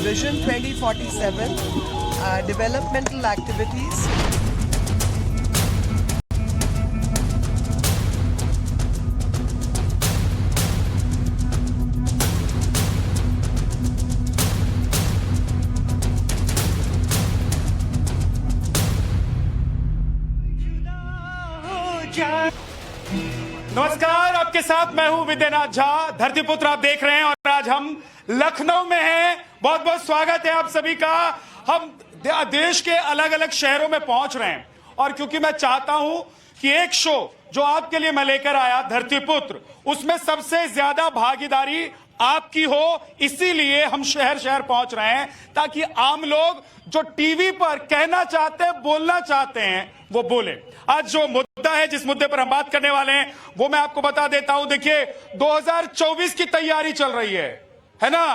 Vision 2047, developmental activities. नमस्कार, आपके साथ मैं हूं विद्यानाथ झा। धरतीपुत्र आप देख रहे हैं और आज हम लखनऊ में हैं। बहुत बहुत स्वागत है आप सभी का। हम देश के अलग अलग शहरों में पहुंच रहे हैं और क्योंकि मैं चाहता हूं कि एक शो जो आपके लिए मैं लेकर आया धरतीपुत्र, उसमें सबसे ज्यादा भागीदारी आपकी हो, इसीलिए हम शहर शहर पहुंच रहे हैं ताकि आम लोग जो टीवी पर कहना चाहते हैं, बोलना चाहते हैं, वो बोले। आज जो मुद्दा है, जिस मुद्दे पर हम बात करने वाले हैं, वो मैं आपको बता देता हूं। देखिए, 2024 की तैयारी चल रही है ना?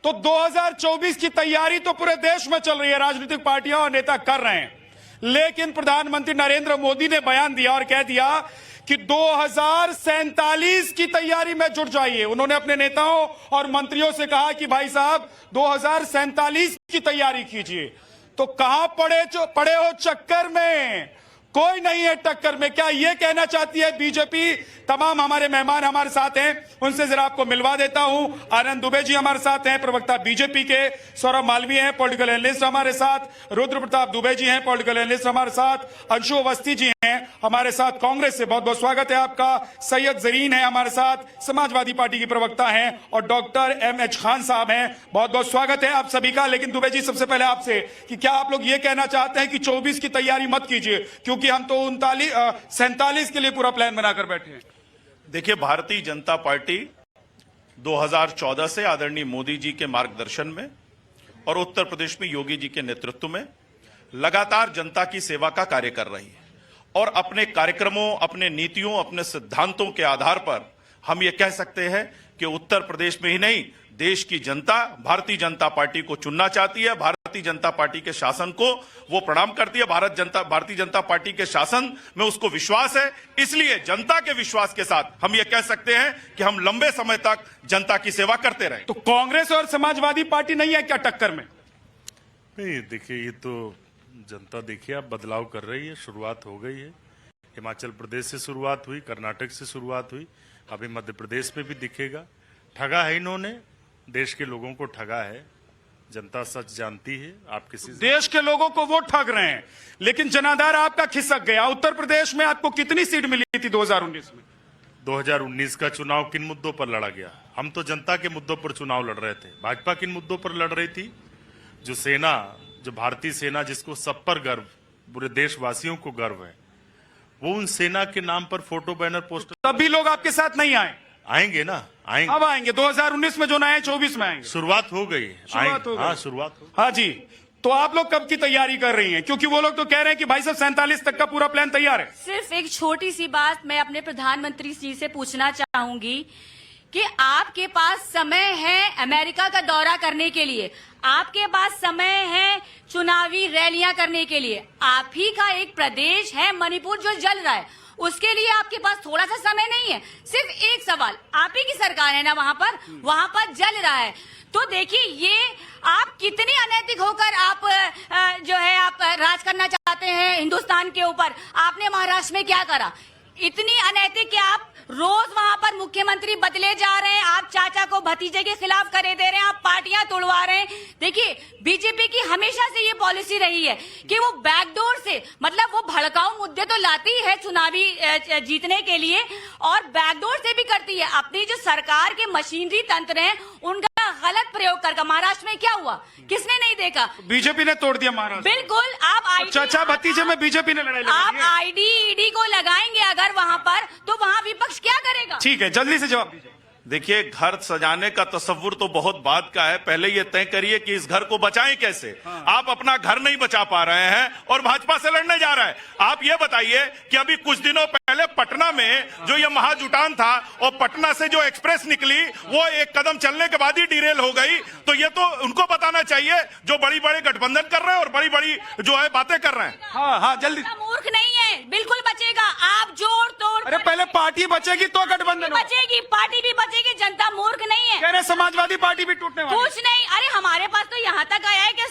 तो 2024 की तैयारी तो पूरे देश में चल रही है, राजनीतिक पार्टियां और नेता कर रहे हैं। लेकिन प्रधानमंत्री नरेंद्र मोदी ने बयान दिया और कह दिया कि 2047 की तैयारी में जुट जाइए। उन्होंने अपने नेताओं और मंत्रियों से कहा कि भाई साहब 2047 की तैयारी कीजिए। तो कहां पड़े हो चक्कर में? कोई नहीं है टक्कर में। क्या ये कहना चाहती है बीजेपी? तमाम हमारे मेहमान हमारे साथ हैं, उनसे जरा आपको मिलवा देता हूं। आनंद दुबे जी हमारे साथ हैं, प्रवक्ता बीजेपी के। सौरभ मालवीय हैं, पॉलिटिकल एनालिस्ट हमारे साथ। रुद्र प्रताप दुबे जी हैं, पॉलिटिकल एनालिस्ट हमारे साथ। अंशु अवस्थी जी हैं हमारे साथ कांग्रेस से, बहुत बहुत स्वागत है आपका। सैयद जरीन है हमारे साथ, समाजवादी पार्टी की प्रवक्ता हैं। और डॉक्टर एमएच खान साहब हैं, बहुत बहुत स्वागत है आप सभी का। लेकिन दुबे जी, सबसे पहले आपसे कि क्या आप लोग ये कहना चाहते हैं कि 24 की तैयारी मत कीजिए, क्योंकि हम तो 47 के लिए पूरा प्लान बनाकर बैठे हैं? देखिए, भारतीय जनता पार्टी 2014 से आदरणीय मोदी जी के मार्गदर्शन में और उत्तर प्रदेश में योगी जी के नेतृत्व में लगातार जनता की सेवा का कार्य कर रही है और अपने कार्यक्रमों, अपने नीतियों, अपने सिद्धांतों के आधार पर हम ये कह सकते हैं कि उत्तर प्रदेश में ही नहीं, देश की जनता भारतीय जनता पार्टी को चुनना चाहती है। भारतीय जनता पार्टी के शासन को वो प्रणाम करती है। भारतीय जनता पार्टी के शासन में उसको विश्वास है। इसलिए जनता के विश्वास के साथ हम ये कह सकते हैं कि हम लंबे समय तक जनता की सेवा करते रहे। तो कांग्रेस और समाजवादी पार्टी नहीं है क्या टक्कर में? नहीं, देखिए, ये तो जनता देखिए अब बदलाव कर रही है, शुरुआत हो गई है। हिमाचल प्रदेश से शुरुआत हुई, कर्नाटक से शुरुआत हुई, अभी मध्य प्रदेश में भी दिखेगा। ठगा है इन्होंने, देश के लोगों को ठगा है। जनता सच जानती है। आप किसी देश के लोगों को वो ठग रहे हैं, लेकिन जनाधार आपका खिसक गया। उत्तर प्रदेश में आपको कितनी सीट मिली थी 2019 में? 2019 का चुनाव किन मुद्दों पर लड़ा गया? हम तो जनता के मुद्दों पर चुनाव लड़ रहे थे। भाजपा किन मुद्दों पर लड़ रही थी? जो सेना, जो भारतीय सेना, जिसको सब पर गर्व, पूरे देशवासियों को गर्व है, वो उन सेना के नाम पर फोटो, बैनर, पोस्टर। तब भी लोग आपके साथ नहीं आए? आएंगे ना, आएंगे। अब आएंगे 2019 में, जो ना आए 24 में आएंगे। शुरुआत हो गई, शुरुआत हो गई। हाँ, शुरुआत हो। हाँ जी। तो आप लोग कब की तैयारी कर रही हैं? क्योंकि वो लोग तो कह रहे हैं कि भाई साहब 47 तक का पूरा प्लान तैयार है। सिर्फ एक छोटी सी बात मैं अपने प्रधानमंत्री जी से पूछना चाहूंगी कि आपके पास समय है अमेरिका का दौरा करने के लिए, आपके पास समय है चुनावी रैलियां करने के लिए। आप ही का एक प्रदेश है मणिपुर जो जल रहा है, उसके लिए आपके पास थोड़ा सा समय नहीं है? सिर्फ एक सवाल, आप ही की सरकार है ना वहां पर जल रहा है। तो देखिए, ये आप कितनी अनैतिक होकर आप जो है आप राज करना चाहते हैं हिंदुस्तान के ऊपर। आपने महाराष्ट्र में क्या करा? इतनी अनैतिक कि आप रोज वहां पर मुख्यमंत्री बदले जा रहे हैं। आप चाचा को भतीजे के खिलाफ करे दे रहे हैं, आप पार्टियां तोड़वा रहे हैं। देखिए, बीजेपी की हमेशा से ये पॉलिसी रही है कि वो बैकडोर से, मतलब वो भड़काऊ मुद्दे तो लाती है चुनावी जीतने के लिए और बैकडोर से भी करती है। अपनी जो सरकार के मशीनरी तंत्र हैं उनका गलत प्रयोग करके महाराष्ट्र में क्या हुआ, किसने नहीं देखा? बीजेपी ने तोड़ दिया महाराष्ट्र। बिल्कुल। आप चाचा भतीजे में बीजेपी ने लड़ाई आप आईडी ईडी को लगाएंगे अगर वहां पर, तो वहां विपक्ष क्या करेगा? ठीक है, जल्दी से जवाब दीजिए। देखिए, घर सजाने का तस्वुर तो बहुत बाद का है। पहले ये तय करिए कि इस घर को बचाएं कैसे। आप अपना घर नहीं बचा पा रहे हैं और भाजपा से लड़ने जा रहा है। आप ये बताइए कि अभी कुछ दिनों पहले पटना में जो ये महाजुटान था और पटना से जो एक्सप्रेस निकली वो एक कदम चलने के बाद ही डिरेल हो गई। तो ये तो उनको बताना चाहिए जो बड़ी बड़ी गठबंधन कर रहे हैं और बड़ी बड़ी जो है बातें कर रहे हैं। हाँ हाँ, जल्दी। मूर्ख नहीं है, बिल्कुल बचेगा। आप जोड़ तोड़ अरे पहले पार्टी बचेगी तो गठबंधन होगा। बचेगी, पार्टी भी बचेगी, जनता मूर्ख नहीं है। कह रहे समाजवादी पार्टी भी टूटने वाली है। कुछ नहीं, अरे हमारे पास तो यहाँ तक आया है कि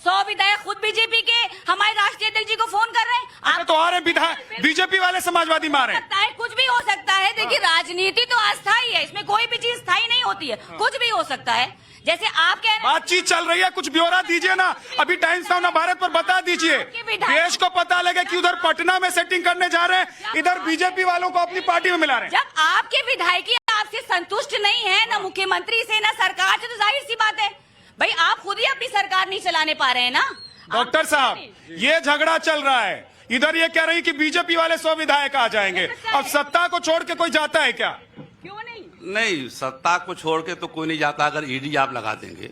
100 विधायक खुद बीजेपी के हमारे राष्ट्रीय अध्यक्ष जी को फोन कर रहे हैं। अच्छा, तो आ रहे विधायक बीजेपी वाले समाजवादी मारे। सकता है, कुछ भी हो सकता है। देखिए राजनीति तो अस्थायी है, इसमें कोई भी चीज स्थायी नहीं होती है, कुछ भी हो सकता है। जैसे आप कह रहे हैं बातचीत चल रही है, कुछ ब्यौरा दीजिए ना, अभी टाइम्स ऑफ भारत पर बता दीजिए, देश को पता लगे कि उधर पटना में सेटिंग करने जा रहे हैं, इधर बीजेपी वालों को अपनी पार्टी में मिला रहे हैं। जब आपके विधायक आपसे संतुष्ट नहीं है, ना मुख्यमंत्री से ना सरकार से, तो जाहिर सी बात है भाई आप खुद ही अपनी सरकार नहीं चलाने पा रहे हैं ना। डॉक्टर साहब, ये झगड़ा चल रहा है, इधर ये कह रही कि बीजेपी वाले 100 विधायक आ जाएंगे, अब सत्ता को छोड़ के कोई जाता है क्या? क्यों नहीं? नहीं, सत्ता को छोड़ के तो कोई नहीं जाता। अगर ईडी आप लगा देंगे,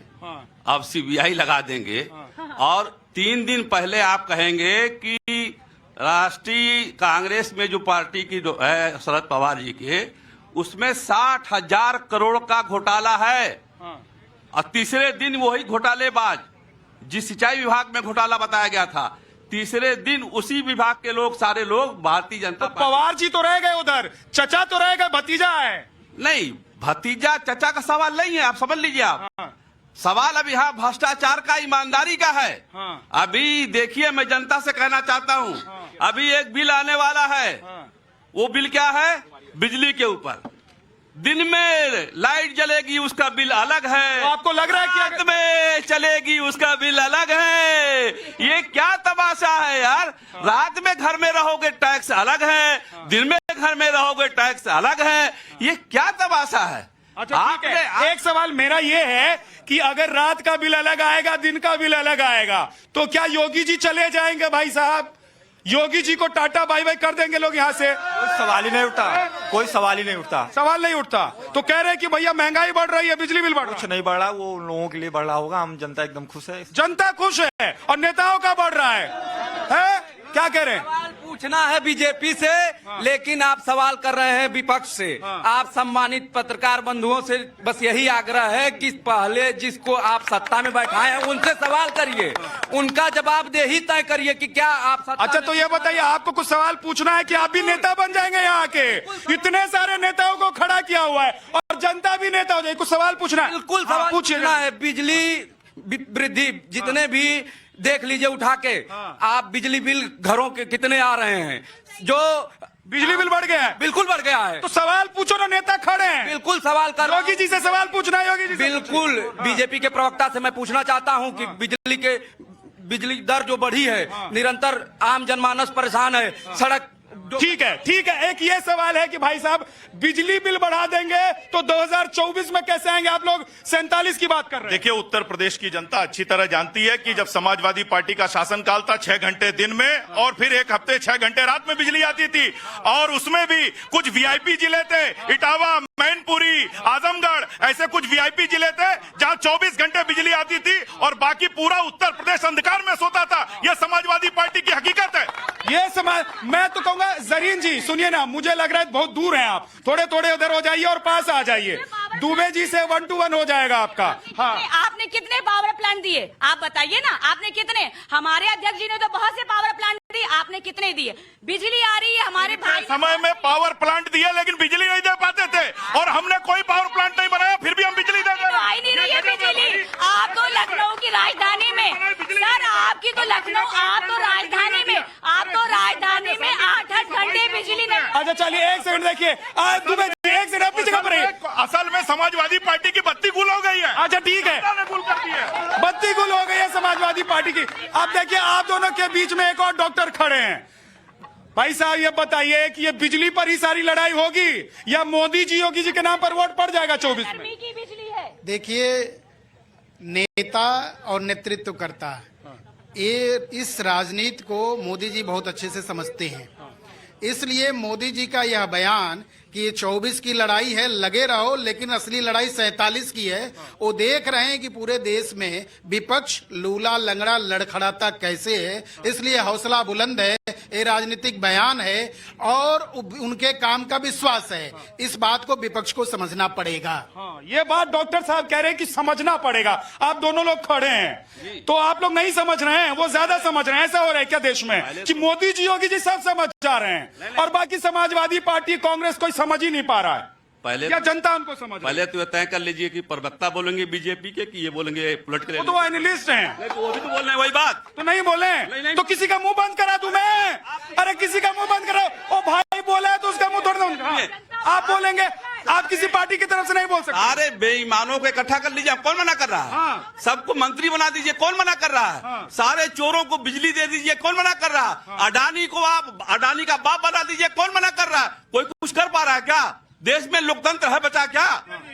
आप सीबीआई लगा देंगे, और 3 दिन पहले आप कहेंगे कि राष्ट्रीय कांग्रेस में जो पार्टी की जो है शरद पवार जी के, उसमें 60,000 करोड़ का घोटाला है, और तीसरे दिन वही घोटालेबाज जिस सिंचाई विभाग में घोटाला बताया गया था, तीसरे दिन उसी विभाग के लोग, सारे लोग भारतीय जनता पार्टी। पवार जी तो रह गए उधर, चचा तो रह गए, भतीजा है। नहीं, भतीजा चचा का सवाल नहीं है, आप समझ लीजिए। आप सवाल अभी यहाँ भ्रष्टाचार का, ईमानदारी का है। अभी देखिए, मैं जनता से कहना चाहता हूँ, अभी एक बिल आने वाला है। वो बिल क्या है? बिजली के ऊपर। दिन में लाइट जलेगी उसका बिल अलग है, तो आपको लग रहा है कि रात में चलेगी उसका बिल अलग है। ये क्या तमाशा है यार? रात में घर में रहोगे टैक्स अलग है, दिन में घर में रहोगे टैक्स अलग है। ये क्या तमाशा है? अच्छा ठीक है, एक सवाल मेरा ये है कि अगर रात का बिल अलग आएगा, दिन का बिल अलग आएगा, तो क्या योगी जी चले जाएंगे? भाई साहब, योगी जी को टाटा बाय बाय कर देंगे लोग यहाँ से? कोई सवाल ही नहीं उठता, कोई सवाल ही नहीं उठता। सवाल नहीं उठता। तो कह रहे हैं कि भैया महंगाई बढ़ रही है, बिजली बिल बढ़ रहा है। कुछ नहीं बढ़ रहा, वो उन लोगों के लिए बढ़ रहा होगा, हम जनता एकदम खुश है। जनता खुश है और नेताओं का बढ़ रहा है? क्या कह रहे हैं? सवाल पूछना है बीजेपी से, लेकिन आप सवाल कर रहे हैं विपक्ष से। आप सम्मानित पत्रकार बंधुओं से बस यही आग्रह है कि पहले जिसको आप सत्ता में बैठाए हैं उनसे सवाल करिए, उनका जवाबदेही तय करिए कि क्या आप सत्ता। अच्छा, तो ये बताइए, आपको कुछ सवाल पूछना है कि आप भी नेता बन जाएंगे यहाँ के? इतने सारे नेताओं को खड़ा किया हुआ है और जनता भी नेता हो जाएगी, कुछ सवाल पूछना है? बिल्कुल सवाल पूछना है। बिजली वृद्धि जितने भी देख लीजिए उठा के, आप बिजली बिल घरों के कितने आ रहे हैं? जो बिजली बिल बढ़ गया है, बिल्कुल बढ़ गया है। तो सवाल पूछो ना, नेता खड़े हैं। बिल्कुल सवाल कर, योगी जी से सवाल पूछना है। योगी जी बिल्कुल बीजेपी के प्रवक्ता से मैं पूछना चाहता हूं कि बिजली दर जो बढ़ी है, निरंतर आम जनमानस परेशान है। सड़क ठीक है। एक ये सवाल है कि भाई साहब, बिजली बिल बढ़ा देंगे तो 2024 में कैसे आएंगे? आप लोग 47 की बात कर रहे हैं। देखिए, उत्तर प्रदेश की जनता अच्छी तरह जानती है कि जब समाजवादी पार्टी का शासनकाल था, 6 घंटे दिन में और फिर 1 हफ्ते 6 घंटे रात में बिजली आती थी, और उसमें भी कुछ वीआईपी जिले थे, इटावा, मैनपुरी, आजमगढ़, ऐसे कुछ वीआईपी जिले थे जहां 24 घंटे बिजली आती थी और बाकी पूरा उत्तर प्रदेश अंधकार में सोता था। यह समाजवादी पार्टी की हकीकत है। मैं तो कहूंगा, जरीन जी सुनिए ना, मुझे लग रहा है बहुत दूर हैं आप, थोड़े थोड़े उधर हो जाइए और पास आ जाइए। दुबे जी से 1 to 1 हो जाएगा आपका। हाँ, आपने कितने पावर प्लांट दिए? आप बताइए ना, आपने कितने? हमारे अध्यक्ष जी ने तो बहुत से पावर प्लांट दिए, आपने कितने दिए? बिजली आ रही है हमारे भाई समय में पावर प्लांट दिए, लेकिन बिजली नहीं दे पाते थे, और हमने कोई पावर प्लांट नहीं बनाया, फिर भी हम बिजली दे रहे हैं। आई नहीं रही है बिजली। आप तो लखनऊ की राजधानी में, सर आपकी तो लखनऊ, आप तो राजधानी में 8-8 घंटे बिजली नहीं। अच्छा चलिए, 1 सेकंड देखिए, दुबे जी 1 सेकंड अपनी जगह पर रहिए। असल में समाजवादी पार्टी की बत्ती गुल हो गई है। अच्छा ठीक है, गुल कर दी है, बत्ती गुल हो गई है समाजवादी पार्टी की। अब देखिए, आप दोनों के बीच में एक और डॉक्टर खड़े हैं। भाई साहब, ये बताइए कि ये बिजली पर ही सारी लड़ाई होगी या मोदी जी, योगी जी के नाम पर वोट पड़ जाएगा 24 में? गर्मी की बिजली है। देखिए, नेता और नेतृत्व करता है, ये इस राजनीति को मोदी जी बहुत अच्छे से समझते हैं। इसलिए मोदी जी का यह बयान कि ये 24 की लड़ाई है, लगे रहो, लेकिन असली लड़ाई 47 की है। वो देख रहे हैं कि पूरे देश में विपक्ष लूला लंगड़ा लड़खड़ाता कैसे है, इसलिए हौसला बुलंद है, ये राजनीतिक बयान है और उनके काम का विश्वास है। इस बात को विपक्ष को समझना पड़ेगा। हाँ, ये बात डॉक्टर साहब कह रहे हैं कि समझना पड़ेगा। आप दोनों लोग खड़े हैं तो आप लोग नहीं समझ रहे हैं, वो ज्यादा समझ रहे हैं। ऐसा हो रहा है क्या देश में कि मोदी जी योगी जी सब समझ जा रहे हैं और बाकी समाजवादी पार्टी कांग्रेस कोई समझ ही नहीं पा रहा है? पहले क्या जनता उनको समझ पहले तो तय कर लीजिए कि प्रवक्ता बोलेंगे बीजेपी के कि ये बोलेंगे पॉलिटिकल। वो तो एनालिस्ट हैं, वो भी तो बोल रहे हैं वही बात। तो नहीं बोले तो किसी का मुंह बंद करा दूं मैं? अरे किसी का मुंह बंद करा, ओ भाई बोला है तो उसका मुंह तोड़ दूं। आप बोलेंगे, आप किसी पार्टी की तरफ से नहीं बोल सकते। अरे बेईमानों को इकट्ठा कर लीजिए, कौन मना कर रहा है? हाँ। सबको मंत्री बना दीजिए, कौन मना कर रहा है? हाँ। सारे चोरों को बिजली दे दीजिए, कौन मना कर रहा है? हाँ। अडानी को आप अडानी का बाप बना दीजिए, कौन मना कर रहा है? कोई कुछ कर पा रहा है क्या? देश में लोकतंत्र है बचा क्या?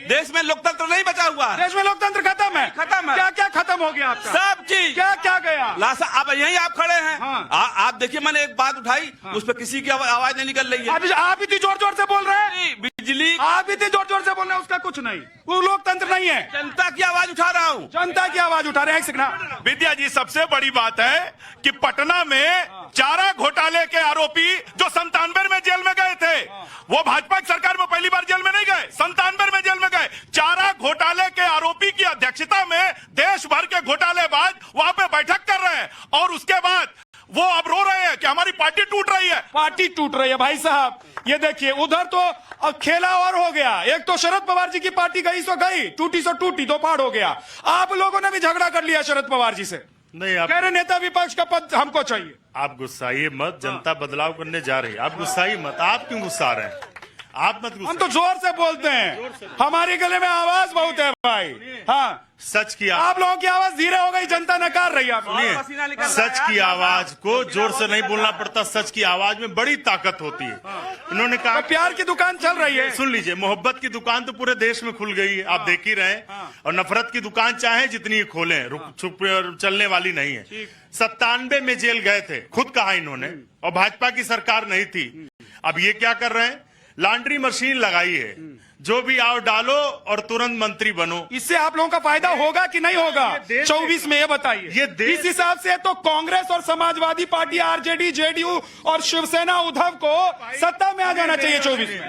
देश में लोकतंत्र नहीं बचा हुआ है। देश में लोकतंत्र खत्म है। खत्म है। क्या क्या खत्म हो गया आपका? सब चीज क्या क्या गया? लासा अब यही आप खड़े हैं। हाँ। आप देखिए, मैंने एक बात उठाई, उस पर किसी की आवाज नहीं निकल रही है। आप इतनी जोर जोर से बोल रहे हैं, बिजली आप इतनी जोर जोर से बोल रहे हैं, उसका कुछ नहीं। वो लोकतंत्र नहीं है। जनता की आवाज उठा रहा हूँ, जनता की आवाज उठा रहे हैं। एक सेकंड। विद्या जी, सबसे बड़ी बात है कि पटना में चारा घोटाले के आरोपी जो 97 में जेल में गए थे, वो भाजपा की सरकार में पहली बार जेल में नहीं गए, 97 में जेल में गए। चारा घोटाले के आरोपी की अध्यक्षता में देश भर के घोटालेबाज वहां पे बैठक कर रहे हैं और उसके बाद वो अब रो रहे हैं कि हमारी पार्टी टूट रही है। पार्टी टूट रही है भाई साहब। ये देखिए, उधर तो अब खेला और हो गया। एक तो शरद पवार जी की पार्टी गई सो गई, टूटी सो टूटी, दो फाड़ हो गया। आप लोगों ने भी झगड़ा कर लिया शरद पवार जी से। नहीं, आप कह रहे नेता विपक्ष का पद हमको चाहिए। आप गुस्साइए मत, जनता बदलाव करने जा रही है। आप गुस्साइए मत। आप क्यों गुस्सा रहे हैं? आप मत हम तो जोर से बोलते हैं, हमारे गले में आवाज बहुत है भाई। हाँ, सच की आप लोगों की आवाज धीरे हो गई, जनता नकार रही है। सुनिए, सच की आवाज को जोर से नहीं बोलना पड़ता, सच की आवाज में बड़ी ताकत होती है। इन्होंने कहा तो प्यार की दुकान चल रही है। सुन लीजिए, मोहब्बत की दुकान तो पूरे देश में खुल गई है, आप देख ही रहे हैं। और नफरत की दुकान चाहे जितनी खोलें, रुक छुप चलने वाली नहीं है। 97 में जेल गए थे, खुद कहा इन्होंने, और भाजपा की सरकार नहीं थी। अब ये क्या कर रहे हैं? लॉन्ड्री मशीन लगाई है, जो भी आओ डालो और तुरंत मंत्री बनो। इससे आप लोगों का फायदा होगा कि नहीं होगा 24 में? ये बताइए। ये इस हिसाब से तो कांग्रेस और समाजवादी पार्टी, आरजेडी, जेडीयू और शिवसेना उद्धव को सत्ता में आ जाना चाहिए 24 में।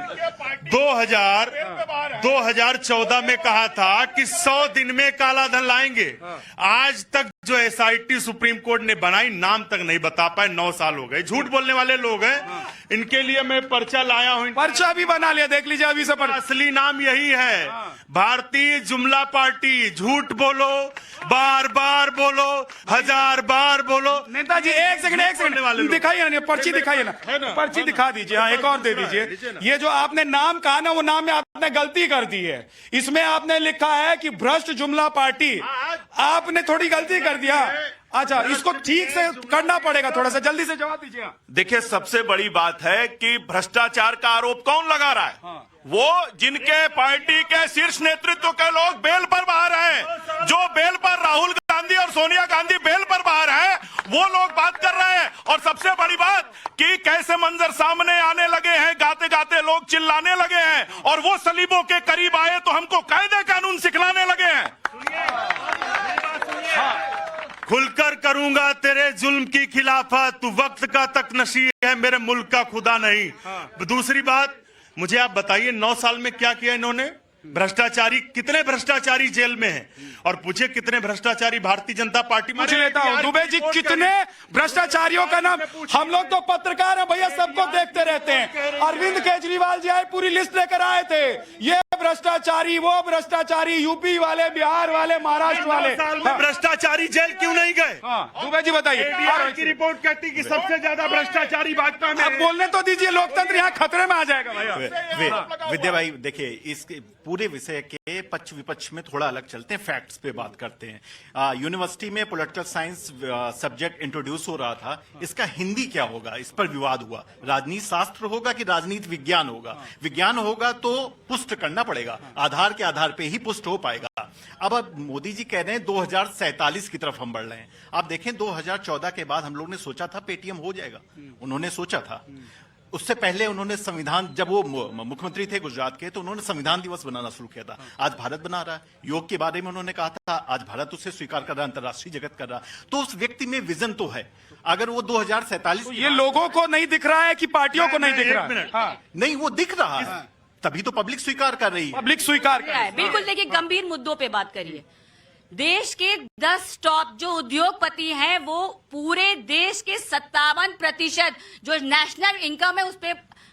2014 में कहा था कि 100 दिन में काला धन लाएंगे। आज तक जो एसआईटी सुप्रीम कोर्ट ने बनाई, नाम तक नहीं बता पाए। 9 साल हो गए। झूठ बोलने वाले लोग हैं, इनके लिए मैं पर्चा लाया हूं। पर्चा भी बना लिया, देख लीजिए अभी से। असली नाम यही है, भारतीय जुमला पार्टी। झूठ बोलो, बार बार बोलो, 1000 बार बोलो। नेताजी एक सेकंड दिखाइए ना, पर्ची दिखाइए ना, पर्ची दिखा दीजिए। हाँ, एक और दे दीजिए। ये जो आपने नाम कहा ना, वो नाम में आपने गलती कर दी है। इसमें आपने लिखा है कि भ्रष्ट जुमला पार्टी, आपने थोड़ी गलती कर दिया। अच्छा, इसको ठीक से करना पड़ेगा, थोड़ा सा जल्दी से जवाब दीजिए। देखिए, सबसे बड़ी बात है कि भ्रष्टाचार का आरोप कौन लगा रहा है? हाँ। वो जिनके पार्टी के शीर्ष नेतृत्व के लोग बेल पर बाहर हैं, जो बेल पर राहुल गांधी और सोनिया गांधी बेल पर बाहर हैं, वो लोग बात कर रहे हैं। और सबसे बड़ी बात कि कैसे मंजर सामने आने लगे हैं, गाते गाते लोग चिल्लाने लगे हैं, और वो सलीबों के करीब आए तो हमको कायदे कानून सिखलाने लगे हैं। खुलकर करूंगा तेरे जुल्म की खिलाफत, तू वक्त का तक नशी है, मेरे मुल्क का खुदा नहीं। दूसरी बात, मुझे आप बताइए 9 साल में क्या किया इन्होंने? भ्रष्टाचारी, कितने भ्रष्टाचारी जेल में हैं? और पूछे कितने भ्रष्टाचारी भारतीय जनता पार्टी में? पूछ लेता हूँ दुबे जी, कितने भ्रष्टाचारियों का नाम? हम लोग तो पत्रकार हैं भैया, सबको देखते रहते हैं। अरविंद केजरीवाल जी आए, पूरी लिस्ट लेकर आए थे, ये भ्रष्टाचारी, वो भ्रष्टाचारी, यूपी वाले, बिहार वाले, महाराष्ट्र वाले। साल में भ्रष्टाचारी जेल क्यों नहीं गए? दुबे जी बताइए। की रिपोर्ट कहती कि सबसे ज्यादा भ्रष्टाचारी भाजपा में। अब बोलने तो दीजिए, लोकतंत्र यहाँ खतरे में आ जाएगा भैया। विद्या भाई, देखिए, इस पूरे विषय के पक्ष विपक्ष में थोड़ा अलग चलते हैं, फैक्ट्स पे बात करते हैं। यूनिवर्सिटी में पॉलिटिकल साइंस सब्जेक्ट इंट्रोड्यूस हो रहा था, इसका हिंदी क्या होगा, इस पर विवाद हुआ। राजनीति शास्त्र होगा कि राजनीति विज्ञान होगा? विज्ञान होगा तो पुष्ट करना पड़ेगा, आधार के आधार पे ही पुष्ट हो पाएगा। अब मोदी जी कह रहे हैं 2047 की तरफ हम बढ़ रहे हैं। आप देखें, 2014 के बाद हम लोग ने सोचा था पेटीएम हो जाएगा, उन्होंने सोचा था। उससे पहले उन्होंने संविधान, जब वो मुख्यमंत्री थे गुजरात के, तो उन्होंने संविधान दिवस बनाना शुरू किया था। आज भारत बना रहा है। योग के बारे में उन्होंने कहा था, आज भारत उसे स्वीकार कर रहा है, अंतर्राष्ट्रीय जगत कर रहा है। तो उस व्यक्ति में विजन तो है। अगर वो 2047 ये लोगों को नहीं दिख रहा है कि पार्टियों को नहीं दिख रहा है? हाँ। नहीं, वो दिख रहा है, तभी तो पब्लिक स्वीकार कर रही है। पब्लिक स्वीकार कर रही है। बिल्कुल। देखिए, गंभीर मुद्दों पे बात करिए। देश के 10 टॉप जो उद्योगपति हैं वो पूरे देश के 57% जो नेशनल इनकम है उस पर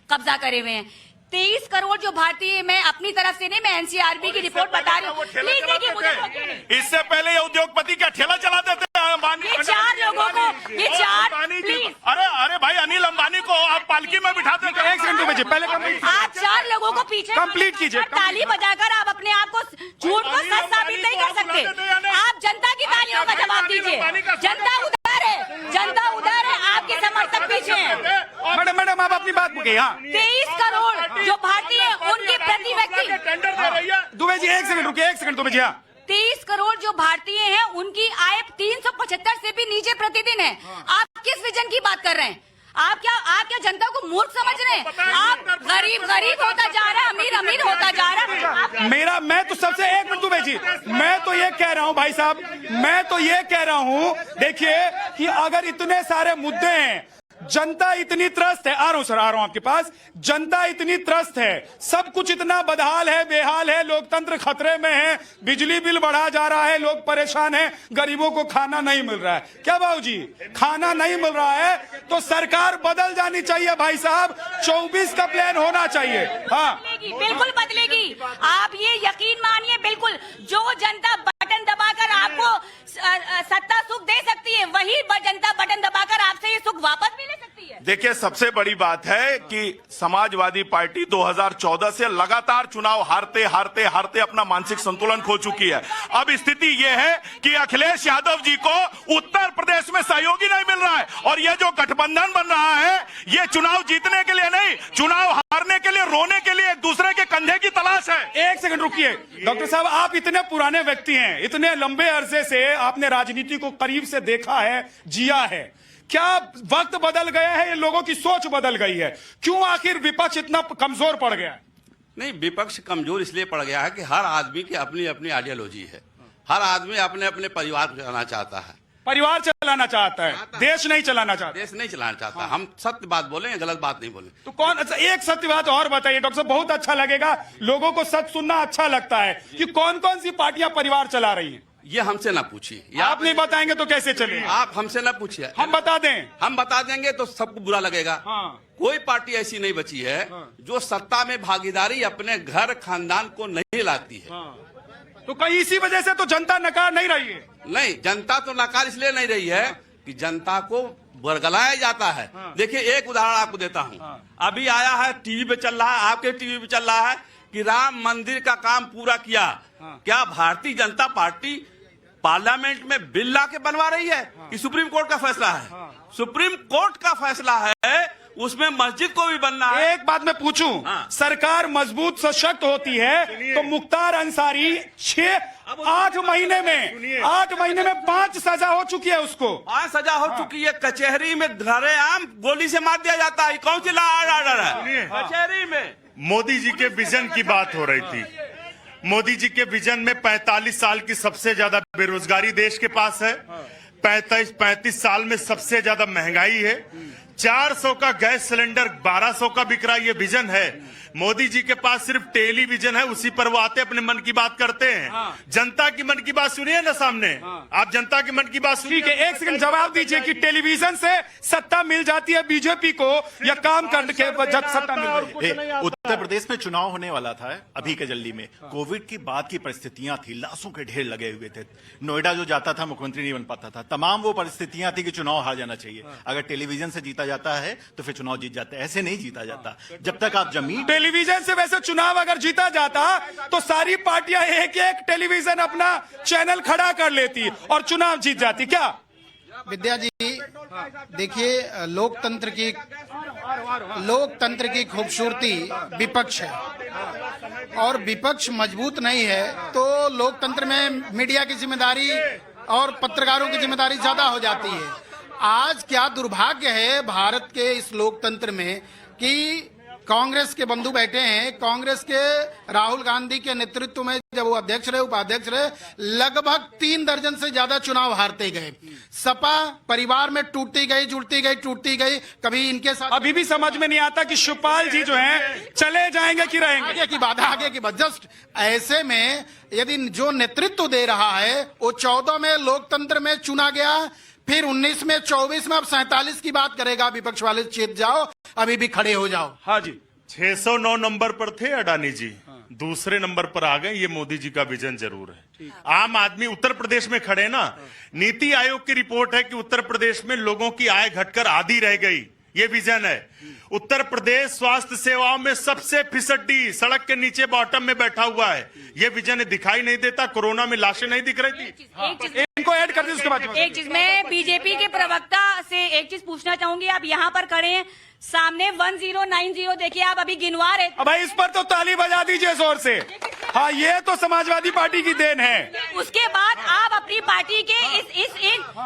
कब्जा करे हुए हैं। 23 करोड़ जो भारतीय, मैं अपनी तरफ से नहीं, मैं एनसीआरबी की रिपोर्ट बता रही हूँ। प्लीज देखिए, मुझे रोकिए नहीं। इससे पहले ये उद्योगपति क्या ठेला चलाते थे? ये 4 लोगों को, ये 4 प्लीज, अरे भाई, अनिल अंबानी को आप पालकी में बिठाते थे। एक सेकंड रुकिए, पहले आप 4 लोगों को पीछे कंप्लीट कीजिए। ताली बजाकर आप अपने आप को झूठ को सच साबित नहीं कर सकते। आप जनता की तालियों का जवाब दीजिए। जनता उधर है, जनता उधर है, आपके समर्थक पीछे हैं। मैडम आप अपनी बात मुके। हाँ, 23 करोड़ जो भारतीय उनके प्रति व्यक्ति, दुबे जी एक सेकंड रुकिए, एक सेकंड दुबे जी। हाँ, 23 करोड़ जो भारतीय हैं उनकी आय 375 से भी नीचे प्रतिदिन है। आप किस विजन की बात कर रहे हैं? आप क्या जनता को मूर्ख समझ रहे हैं? आप गरीब होता जा रहा है, अमीर होता जा रहा है। मैं तो सबसे, एक मिनट दुबे जी, मैं तो ये कह रहा हूँ भाई साहब, मैं तो ये कह रहा हूँ, देखिए कि अगर इतने सारे मुद्दे हैं, जनता इतनी त्रस्त है, आ रहा हूं आपके पास, जनता इतनी त्रस्त है, सब कुछ इतना बदहाल है, बेहाल है, लोकतंत्र खतरे में है, बिजली बिल बढ़ा जा रहा है, लोग परेशान हैं, गरीबों को खाना नहीं मिल रहा है। क्या बाबूजी, खाना नहीं मिल रहा है तो सरकार बदल जानी चाहिए भाई साहब। 24 का प्लान होना चाहिए। हाँ, बिल्कुल बदलेगी। आप ये यकीन मानिए, बिल्कुल जो जनता बटन दबाकर आपको सत्ता सुख दे सकती है, वही जनता बटन दबाकर आपसे ये सुख वापस भी ले सकती है। देखिए, सबसे बड़ी बात है कि समाजवादी पार्टी 2014 से लगातार चुनाव हारते अपना मानसिक संतुलन खो चुकी है। अब स्थिति यह है कि अखिलेश यादव जी को उत्तर प्रदेश में सहयोगी नहीं मिल रहा है, और ये जो गठबंधन बन रहा है, ये चुनाव जीतने के लिए नहीं, चुनाव हारने के लिए, रोने के लिए एक दूसरे के कंधे की तलाश है। एक सेकंड रुकिए डॉक्टर साहब, आप इतने पुराने व्यक्ति हैं, इतने लंबे अरसे से आपने राजनीति को करीब से देखा है, जिया है, क्या वक्त बदल गया है? ये लोगों की सोच बदल गई है? क्यों आखिर विपक्ष इतना कमजोर पड़ गया है? नहीं, विपक्ष कमजोर इसलिए पड़ गया है कि हर आदमी की अपनी अपनी आइडियोलॉजी है। हर आदमी अपने अपने परिवार को चलाना चाहता है, परिवार चलाना चाहता है, देश नहीं चलाना चाहता। देश नहीं चलाना चाहता। हम सत्य बात बोले, गलत बात नहीं बोले। तो कौन? अच्छा, एक सत्य बात और बताइए डॉक्टर साहब, बहुत अच्छा लगेगा, लोगों को सच सुनना अच्छा लगता है कि कौन कौन सी पार्टियां परिवार चला रही हैं। ये हमसे ना पूछिए। आप नहीं बताएंगे तो कैसे चलेगा? आप हमसे ना पूछिए, हम बता दें। हम बता देंगे तो सबको बुरा लगेगा। हाँ। कोई पार्टी ऐसी नहीं बची है जो सत्ता में भागीदारी अपने घर खानदान को नहीं लाती है। तो कहीं इसी वजह से तो जनता नकार नहीं रही है। नहीं, जनता तो नकार इसलिए नहीं रही है कि जनता को बरगलाया जाता है। देखिए, एक उदाहरण आपको देता हूँ। अभी आया है, टीवी पे चल रहा है, आपके टीवी पे चल रहा है कि राम मंदिर का काम पूरा किया। क्या भारतीय जनता पार्टी पार्लियामेंट में बिल ला के बनवा रही है कि सुप्रीम कोर्ट का फैसला है? सुप्रीम कोर्ट का फैसला है, उसमें मस्जिद को भी बनना है। एक बात मैं पूछूं, सरकार मजबूत सशक्त होती है तो मुख्तार अंसारी 8 महीने में 5 सजा हो चुकी है, उसको 5 सजा हो चुकी है। कचहरी में धरेआम गोली से मार दिया जाता है। कौन सी लॉ ऑर्डर है कचहरी में? मोदी जी के विजन की बात हो रही थी। मोदी जी के विजन में 45 साल की सबसे ज्यादा बेरोजगारी देश के पास है, 35 साल में सबसे ज्यादा महंगाई है, 400 का गैस सिलेंडर 1200 का बिक रहा, ये विजन है। मोदी जी के पास सिर्फ टेलीविजन है, उसी पर वो आते अपने मन की बात करते हैं। जनता की मन की बात सुनिए ना सामने। आप जनता की मन की बात सुनिए। ठीक है, एक सेकंड जवाब दीजिए कि टेलीविजन से सत्ता मिल जाती है बीजेपी को या काम करके जब सत्ता मिल रही है? उत्तर प्रदेश में चुनाव होने वाला था अभी के जल्दी में, कोविड की बाद की परिस्थितियां थी, लाशों के ढेर लगे हुए थे, नोएडा जो जाता था मुख्यमंत्री नहीं बन पाता था, तमाम वो परिस्थितियां थी कि चुनाव हार जाना चाहिए। अगर टेलीविजन से जीता जाता है तो फिर चुनाव जीत जाता है, ऐसे नहीं जीता जाता। जब तक आप जमीन टेलीविजन से वैसे चुनाव अगर जीता जाता तो सारी पार्टियां एक टेलीविजन अपना चैनल खड़ा कर लेती और चुनाव जीत जाती। क्या विद्या जी, देखिए, लोकतंत्र की खूबसूरती विपक्ष है, और विपक्ष मजबूत नहीं है तो लोकतंत्र में मीडिया की जिम्मेदारी और पत्रकारों की जिम्मेदारी ज्यादा हो जाती है। आज क्या दुर्भाग्य है भारत के इस लोकतंत्र में कि कांग्रेस के बंधु बैठे हैं, कांग्रेस के राहुल गांधी के नेतृत्व में जब वो अध्यक्ष रहे, उपाध्यक्ष रहे, लगभग 3 दर्जन से ज्यादा चुनाव हारते गए। सपा परिवार में टूटती गई, टूटती गई। कभी इनके साथ अभी भी समझ में नहीं आता कि शिवपाल जी जो हैं चले जाएंगे कि रहेंगे। आगे की बात जस्ट ऐसे में यदि जो नेतृत्व दे रहा है वो 14 में लोकतंत्र में चुना गया, फिर 19 में, 24 में, अब 47 की बात करेगा। विपक्ष वाले चेत जाओ, अभी भी खड़े हो जाओ। हाँ जी, 609 नंबर पर थे अडानी जी, दूसरे नंबर पर आ गए। ये मोदी जी का विजन जरूर है। आम आदमी उत्तर प्रदेश में खड़े ना, नीति आयोग की रिपोर्ट है कि उत्तर प्रदेश में लोगों की आय घटकर आधी रह गई। ये विजन है। उत्तर प्रदेश स्वास्थ्य सेवाओं में सबसे फिसड्डी, सड़क के नीचे बॉटम में बैठा हुआ है। ये विजन दिखाई नहीं देता। कोरोना में लाशें नहीं दिख रही थी। इनको ऐड कर दीजिए उसके बाद। एक चीज मैं बीजेपी के प्रवक्ता से एक चीज पूछना चाहूंगी। आप यहाँ पर खड़े हैं, सामने 1090 देखिए, आप अभी गिनवा रहे। अब भाई इस पर तो ताली बजा दीजिए जोर से। हाँ, ये तो समाजवादी पार्टी की देन है। उसके बाद आप अपनी पार्टी के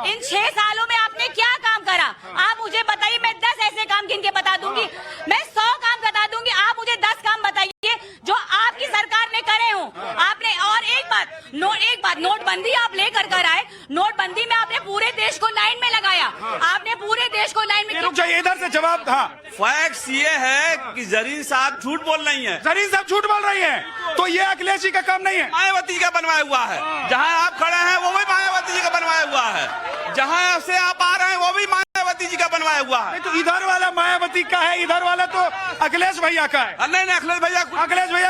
इन 6 सालों में आपने क्या काम करा, आप मुझे बताइए। मैं 10 ऐसे काम गिन के बता दूंगी, मैं 100 काम बता दूंगी। आप मुझे 10 काम बताइए जो आपकी सरकार ने करे हो आपने। और एक बात नोटबंदी आप लेकर कर आए। नोटबंदी में आपने पूरे देश को लाइन में लगाया। आपने पूरे देश को लाइन में। रुक जाइए, इधर से जवाब। हाँ, फैक्ट्स ये है कि जरीन साहब झूठ बोल रही हैं। जरीन साहब झूठ बोल रही हैं, तो ये अखिलेश जी का काम नहीं है। मायावती का बनवाया हुआ है। जहां आप खड़े हैं वो भी मायावती जी का बनवाया हुआ है। जहां से आप आ रहे हैं वो भी मायावती जी का बनवाया हुआ है। तो इधर वाला मायावती का है, इधर वाला तो अखिलेश भैया का है। नहीं, अखिलेश भैया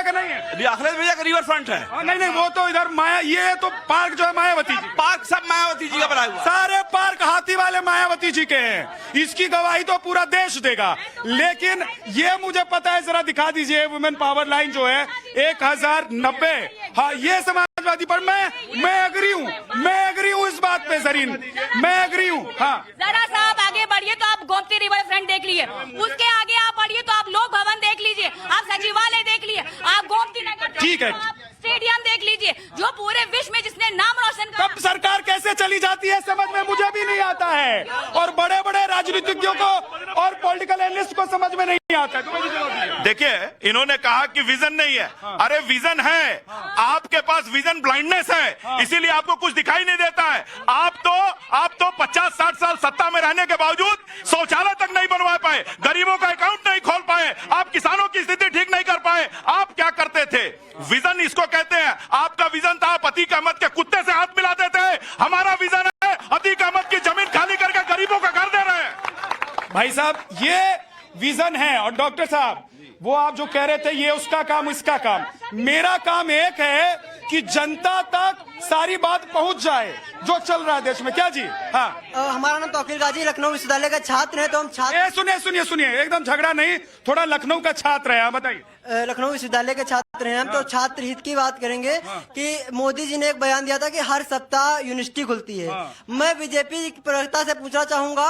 का नहीं है। अखिलेश भैया का रिवर फ्रंट है। नहीं, वो तो इधर ये तो पार्क जो है मायावती जी, पार्क सब मायावती जी का बनाया हुआ। सारे पार्क हाथी वाले मायावती जी के हैं। इसकी गवाही तो पूरा देश देगा। लेकिन ये मुझे पता है, जरा दिखा दीजिए वुमेन पावर लाइन जो है 1090। हाँ, ये समाजवादी पर मैं एग्री हूँ इस बात पे जरीन, मैं एग्री हूँ। हाँ, जरा सा आप आगे बढ़िए तो आप गोमती रिवर फ्रंट देख लीजिए। उसके आगे आप बढ़िए तो आप लोक भवन देख लीजिए, आप सचिवालय देख लीजिए, आप गोमती नगर ठीक है, स्टेडियम देख लीजिए, जो पूरे विश्व में जिसने नाम रोशन करा। तब सरकार कैसे चली जाती है समझ में मुझे भी नहीं आता है, और बड़े बड़े राजनीतिज्ञों को और पॉलिटिकल एनालिस्ट को समझ में नहीं आता है। देखिए, इन्होंने कहा कि विजन नहीं है। अरे विजन है, आपके पास विजन ब्लाइंडनेस है, इसीलिए आपको कुछ दिखाई नहीं देता है। आप तो 50-60 साल सत्ता में रहने के बावजूद शौचालय तक नहीं बनवा पाए, गरीबों का अकाउंट नहीं खोल पाए, आप किसानों की स्थिति ठीक नहीं कर पाए। आप क्या करते थे? विजन इसको कहते हैं। आपका विजन था अतीक अहमद के कुत्ते से हाथ मिलाते थे। हमारा विजन है अतीक अहमद की जमीन खाली करके गरीबों का घर दे रहे हैं। भाई साहब, ये विजन है। और डॉक्टर साहब, वो आप जो कह रहे थे ये उसका काम इसका काम, मेरा काम एक है कि जनता तक सारी बात पहुंच जाए जो चल रहा है देश में। क्या जी? हाँ, हमारा नाम तौकीर गाजी, लखनऊ विश्वविद्यालय का छात्र है। तो हम छात्र सुनिए, एकदम झगड़ा नहीं, थोड़ा लखनऊ का छात्र है। बताइए। लखनऊ विश्वविद्यालय के छात्र हैं हम। तो छात्र हित की बात करेंगे कि मोदी जी ने एक बयान दिया था कि हर सप्ताह यूनिवर्सिटी खुलती है। मैं बीजेपी की प्रवक्ता से पूछना चाहूंगा,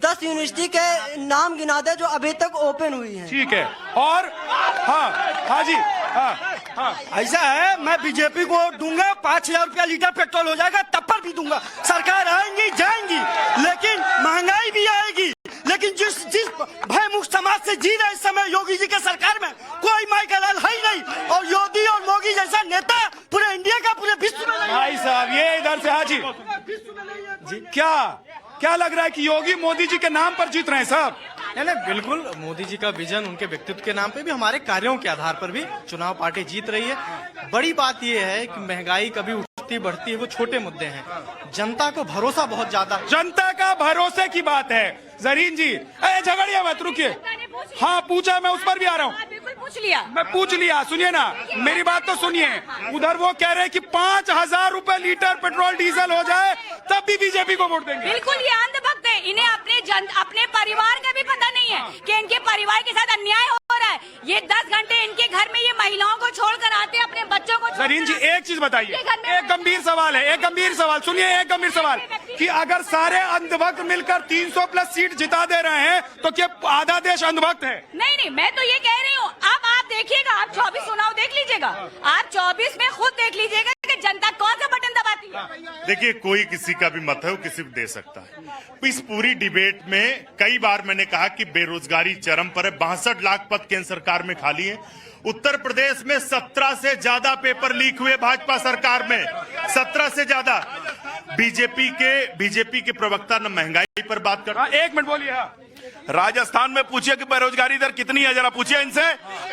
10 यूनिवर्सिटी के नाम गिना दे जो अभी तक ओपन हुई है। ठीक है। और हाँ जी, हाँ, ऐसा है, मैं बीजेपी को दूंगा 5000 रुपया लीटर पेट्रोल हो जाएगा, तब पर भी दूंगा। सरकार आएंगी जाएंगी, लेकिन महंगाई भी आएगी। लेकिन जिस भयमुक्त समाज से जी रहे इस समय योगी जी के सरकार में, कोई माई का लाल है ही नहीं। और योगी और मोदी जैसा नेता पूरे इंडिया का, पूरे विश्व में। भाई साहब, ये इधर से। हाँ जी, क्या लग रहा है कि योगी मोदी जी के नाम पर जीत रहे हैं साहब? नहीं, बिल्कुल मोदी जी का विजन, उनके व्यक्तित्व के नाम पे भी, हमारे कार्यों के आधार पर भी चुनाव पार्टी जीत रही है। बड़ी बात यह है कि महंगाई कभी उठती बढ़ती है, वो छोटे मुद्दे हैं। जनता को भरोसा बहुत ज्यादा, जनता का भरोसे की बात है। जरीन जी, झगड़िया मत, रुकिए। हाँ, पूछा, मैं उस पर भी आ रहा हूँ। मैं पूछ लिया, सुनिए ना, मेरी बात तो सुनिए। उधर वो कह रहे हैं कि 5000 रुपए लीटर पेट्रोल डीजल हो जाए तब भी बीजेपी को वोट देंगे। बिल्कुल, ये अंधभक्त है। इन्हें अपने परिवार का भी पता नहीं है कि इनके परिवार के साथ अन्याय हो रहा है। ये 10 घंटे इनके घर में ये महिलाओं को छोड़कर आते हैं, अपने बच्चों को। जरीन जी, एक चीज बताइए, एक गंभीर सवाल है, एक गंभीर सवाल सुनिए, एक गंभीर सवाल कि अगर सारे अंधभक्त मिलकर 300 प्लस सीट जिता दे रहे हैं तो क्या आधा देश अंधभक्त है? नहीं, मैं तो ये कह रही हूँ। अब आप देखिएगा, आप 24 चुनाव देख लीजिएगा, आप 24 में खुद देख लीजिएगा कि जनता कौन सा बटन दबाती है? देखिए, कोई किसी का भी मत है वो किसी को दे सकता है। इस पूरी डिबेट में कई बार मैंने कहा कि बेरोजगारी चरम पर है। 62 लाख पद केंद्र सरकार में खाली है। उत्तर प्रदेश में 17 से ज्यादा पेपर लीक हुए भाजपा सरकार में, 17 से ज्यादा। बीजेपी के प्रवक्ता न महंगाई पर बात कर। 1 मिनट बोलिए। राजस्थान में पूछिए कि बेरोजगारी दर कितनी है, जरा पूछिए इनसे।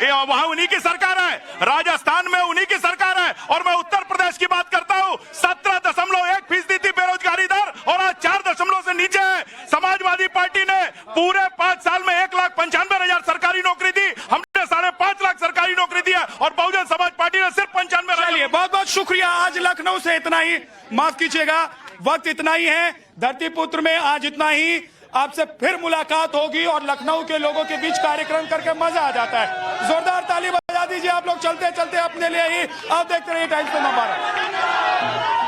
वहां उन्हीं की सरकार है, राजस्थान में उन्हीं की सरकार है। और मैं उत्तर प्रदेश की बात करता हूं, 17.1% थी बेरोजगारी दर और आज 4 से नीचे है। समाजवादी पार्टी ने पूरे 5 साल में 1,95,000 सरकारी नौकरी दी, हमने 5.5 लाख सरकारी नौकरी दी है और बहुजन समाज पार्टी ने सिर्फ 95। चलिए, बहुत बहुत शुक्रिया। आज लखनऊ से इतना ही, माफ कीजिएगा वक्त इतना ही है। धरतीपुत्र में आज इतना ही। आपसे फिर मुलाकात होगी और लखनऊ के लोगों के बीच कार्यक्रम करके मजा आ जाता है। जोरदार ताली बजा दीजिए आप लोग। चलते चलते अपने लिए ही आप देखते रहिए टाइम्स पे नंबर।